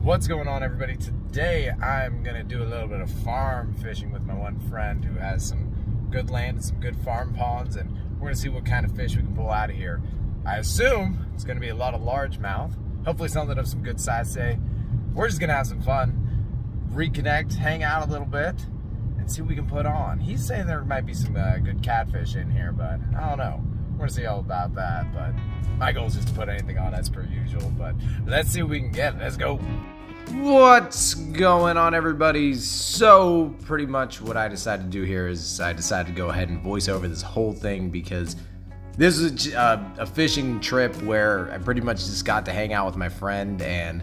What's going on, everybody? Today I'm gonna do a little bit of farm fishing with my one friend who has some good land and some good farm ponds, and we're gonna see what kind of fish we can pull out of here. I assume it's gonna be a lot of largemouth, hopefully something of some good size today. We're just gonna have some fun, reconnect, hang out a little bit, and see what we can put on. He's saying there might be some good catfish in here, but I don't know. We're gonna see all about that, but my goal is just to put anything on as per usual, but let's see what we can get. Let's go. What's going on, everybody? So pretty much what I decided to do here is I decided to go ahead and voice over this whole thing because this is a fishing trip where I pretty much just got to hang out with my friend, and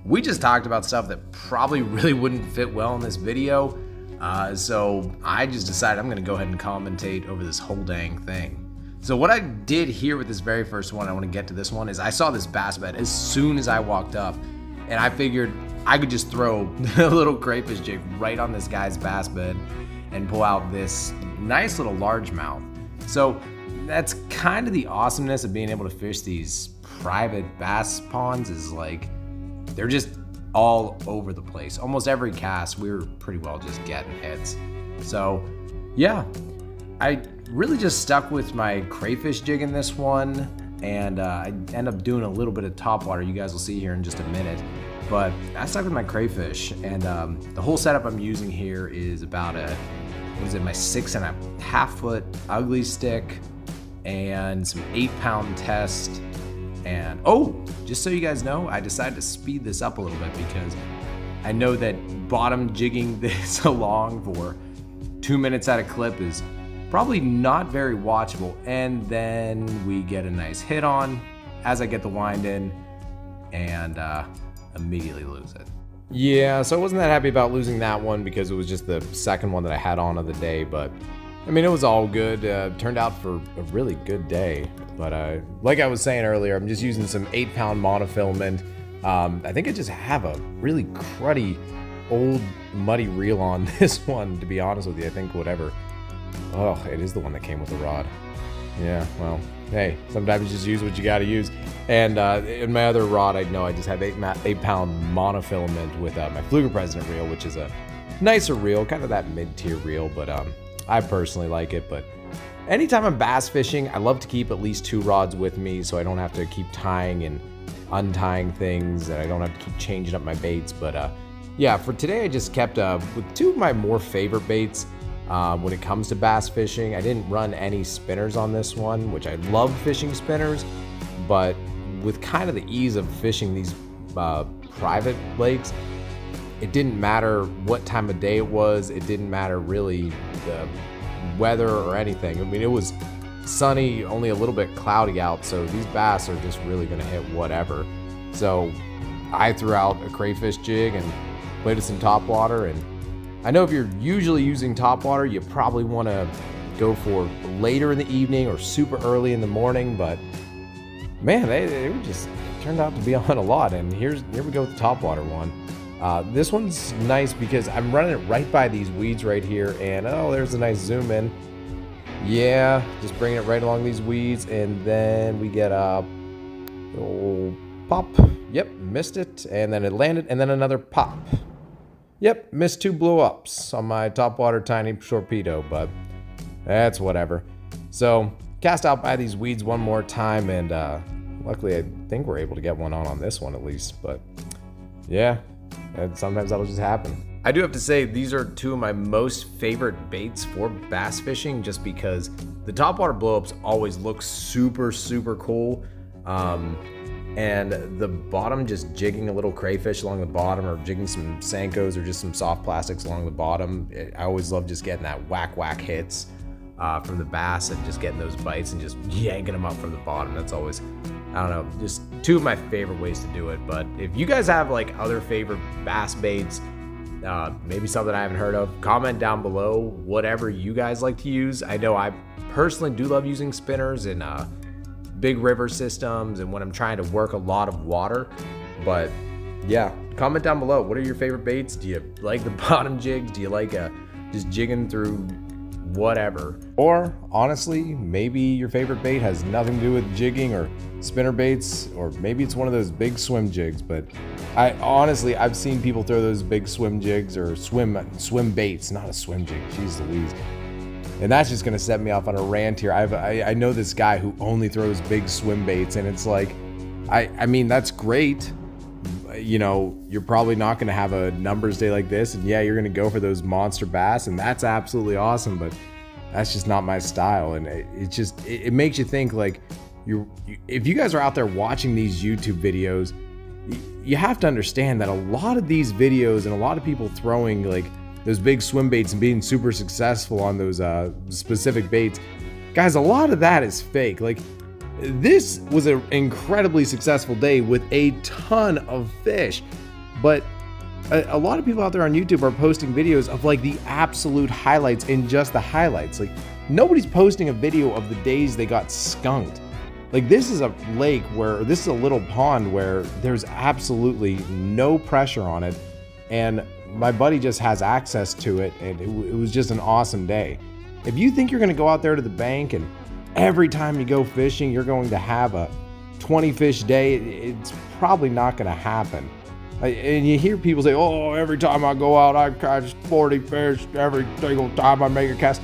we just talked about stuff that probably really wouldn't fit well in this video. So I just decided I'm gonna go ahead and commentate over this whole dang thing. So what I did here with this very first one, I want to get to this one, is I saw this bass bed as soon as I walked up, and I figured I could just throw a little crayfish jig right on this guy's bass bed and pull out this nice little largemouth. So that's kind of the awesomeness of being able to fish these private bass ponds, is like they're just all over the place. Almost every cast we're pretty well just getting hits. So yeah, I really just stuck with my crayfish jig in this one, and I end up doing a little bit of topwater. You guys will see here in just a minute, but I stuck with my crayfish, and the whole setup I'm using here is about my 6.5 foot ugly stick and some 8-pound test. And oh, just so you guys know, I decided to speed this up a little bit because I know that bottom jigging this along for 2 minutes at a clip is probably not very watchable, and then we get a nice hit on as I get the wind in and immediately lose it. Yeah, so I wasn't that happy about losing that one because it was just the second one that I had on of the day, but I mean, it was all good. Turned out for a really good day, but like I was saying earlier, I'm just using some 8-pound monofilament. I think I just have a really cruddy old muddy reel on this one, to be honest with you. I think whatever. Oh, it is the one that came with the rod. Yeah, well, hey, sometimes you just use what you gotta use. And in my other rod, I know I just have 8-pound monofilament with my Fluger President reel, which is a nicer reel, kind of that mid-tier reel, but I personally like it. But anytime I'm bass fishing, I love to keep at least 2 rods with me so I don't have to keep tying and untying things, and I don't have to keep changing up my baits. But yeah, for today, I just kept with 2 of my more favorite baits. When it comes to bass fishing, I didn't run any spinners on this one, which I love fishing spinners, but with kind of the ease of fishing these private lakes, it didn't matter what time of day it was. It didn't matter really the weather or anything. I mean, it was sunny, only a little bit cloudy out, so these bass are just really gonna hit whatever. So I threw out a crayfish jig and played with some topwater, and I know if you're usually using topwater, you probably want to go for later in the evening or super early in the morning, but man, they were just turned out to be on a lot. And here we go with the topwater one. This one's nice because I'm running it right by these weeds right here, and oh, there's a nice zoom in. Yeah, just bringing it right along these weeds, and then we get a little pop. Yep, missed it, and then it landed, and then another pop. Yep, missed 2 blow-ups on my topwater tiny torpedo, but that's whatever. So, cast out by these weeds one more time, and luckily I think we're able to get one on this one at least, but yeah, and sometimes that'll just happen. I do have to say, these are 2 of my most favorite baits for bass fishing, just because the topwater blow-ups always look super, super cool. And the bottom, just jigging a little crayfish along the bottom, or jigging some Senkos or just some soft plastics along the bottom. I always love just getting that whack hits from the bass and just getting those bites and just yanking them up from the bottom. That's always, I don't know, just 2 of my favorite ways to do it. But if you guys have like other favorite bass baits, maybe something I haven't heard of, comment down below whatever you guys like to use. I know I personally do love using spinners and big river systems and when I'm trying to work a lot of water. But yeah, comment down below, what are your favorite baits? Do you like the bottom jigs? Do you like just jigging through whatever. Or honestly, maybe your favorite bait has nothing to do with jigging or spinner baits, or maybe it's one of those big swim jigs. But I've seen people throw those big swim jigs or swim baits, not a swim jig, jeez Louise. And that's just gonna set me off on a rant here. I know this guy who only throws big swim baits, and it's like, I mean, that's great. You know, you're probably not going to have a numbers day like this, and yeah, you're going to go for those monster bass, and that's absolutely awesome, but that's just not my style. And it makes you think, like, if you guys are out there watching these YouTube videos, you have to understand that a lot of these videos and a lot of people throwing like those big swim baits and being super successful on those specific baits, guys, a lot of that is fake. Like, this was an incredibly successful day with a ton of fish, but a lot of people out there on YouTube are posting videos of like the absolute highlights in just the highlights. Like, nobody's posting a video of the days they got skunked. Like, this is a lake where, this is a little pond where there's absolutely no pressure on it, and my buddy just has access to it, and it was just an awesome day. If you think you're gonna go out there to the bank and every time you go fishing, you're going to have a 20 fish day, it's probably not going to happen. And you hear people say, oh, every time I go out, I catch 40 fish every single time I make a cast.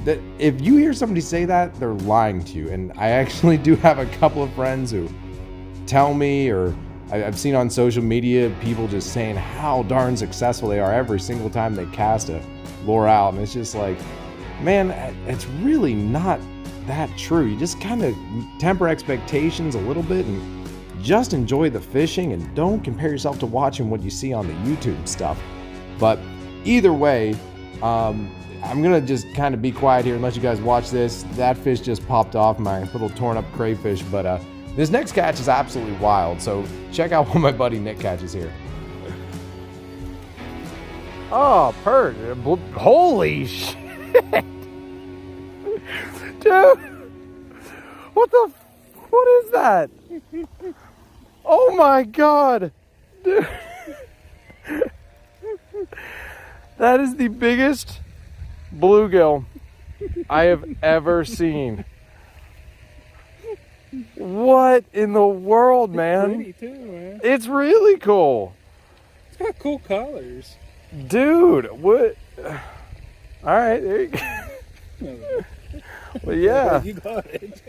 That if you hear somebody say that, they're lying to you. And I actually do have a couple of friends who tell me, or I've seen on social media, people just saying how darn successful they are every single time they cast a lure out. And it's just like, man, it's really not that true. You just kind of temper expectations a little bit and just enjoy the fishing, and don't compare yourself to watching what you see on the YouTube stuff. But either way, I'm gonna just kind of be quiet here and let you guys watch this. That fish just popped off, my little torn up crayfish, but this next catch is absolutely wild, so check out what my buddy Nick catches here. Oh, perch. Holy shit. Dude, what is that? Oh my God, dude. That is the biggest bluegill I have ever seen. What in the world, man? It's pretty too, man. It's really cool. It's got cool colors. Dude, what? All right, there you go. Well, yeah. You got it.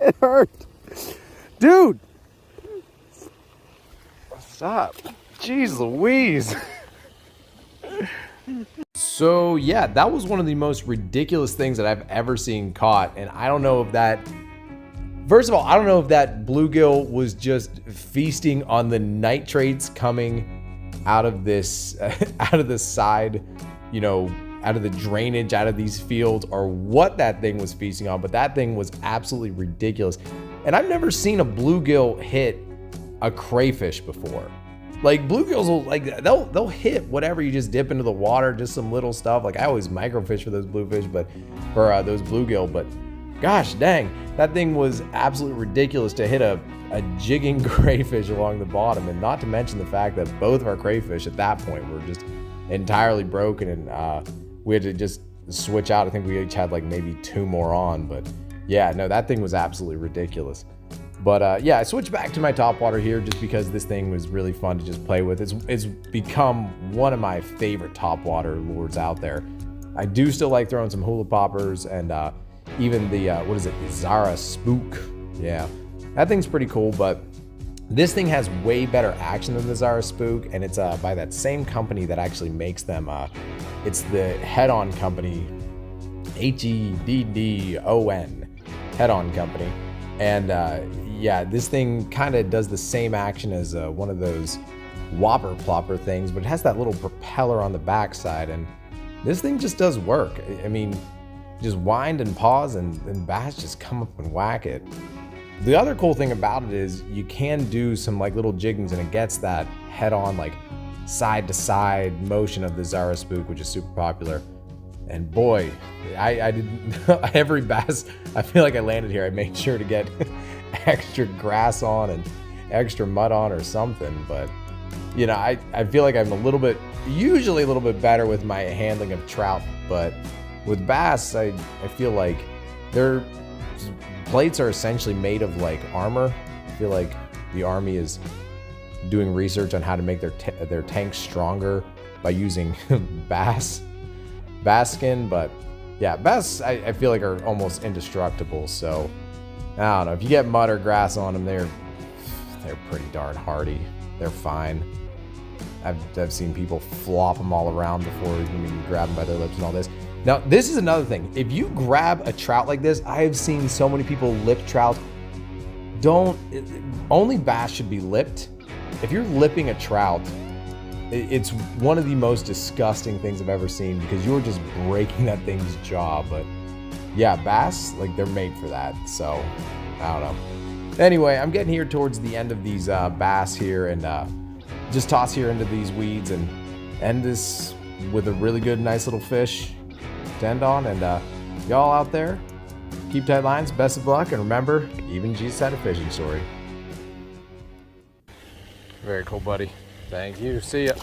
It hurt. Dude. Stop. Jeez Louise. So yeah, that was one of the most ridiculous things that I've ever seen caught. And I don't know if that, first of all, I don't know if that bluegill was just feasting on the nitrates coming out of this, out of the side, you know, out of the drainage, out of these fields, or what that thing was feasting on. But that thing was absolutely ridiculous. And I've never seen a bluegill hit a crayfish before. Like, bluegills will, like, they'll hit whatever you just dip into the water, just some little stuff. Like, I always microfish for those bluefish, but for those bluegill, but gosh dang, that thing was absolutely ridiculous to hit a jigging crayfish along the bottom. And not to mention the fact that both of our crayfish at that point were just entirely broken, and we had to just switch out. I think we each had like maybe 2 more on, but yeah, no, that thing was absolutely ridiculous. But yeah, I switched back to my topwater here just because this thing was really fun to just play with. It's become one of my favorite topwater lures out there. I do still like throwing some hula poppers, and even the, what is it, the Zara Spook. Yeah, that thing's pretty cool, but this thing has way better action than the Zara Spook, and it's by that same company that actually makes them. It's the Head-On company, Heddon, Head-On company. And yeah, this thing kind of does the same action as one of those whopper plopper things, but it has that little propeller on the backside, and this thing just does work. I mean, just wind and pause, and bass just come up and whack it. The other cool thing about it is you can do some like little jiggings, and it gets that head-on, like side to side motion of the Zara Spook, which is super popular. And boy, I didn't, every bass I feel like I landed here, I made sure to get extra grass on, and extra mud on or something. But you know, I feel like I'm usually a little bit better with my handling of trout, but with bass, I feel like their plates are essentially made of like armor. I feel like the Army is doing research on how to make their tanks stronger by using bass skin. But yeah, bass I feel like are almost indestructible. So I don't know, if you get mud or grass on them, they're pretty darn hardy. They're fine. I've seen people flop them all around before you grab them by their lips and all this. Now, this is another thing. If you grab a trout like this, I have seen so many people lip trout. Only bass should be lipped. If you're lipping a trout, it's one of the most disgusting things I've ever seen, because you're just breaking that thing's jaw. But yeah, bass, like, they're made for that. So I don't know. Anyway, I'm getting here towards the end of these bass here, and just toss here into these weeds and end this with a really good, nice little fish to end on. And y'all out there, keep tight lines, best of luck, and remember, even Jesus had a fishing story. Very cool, buddy. Thank you. See ya.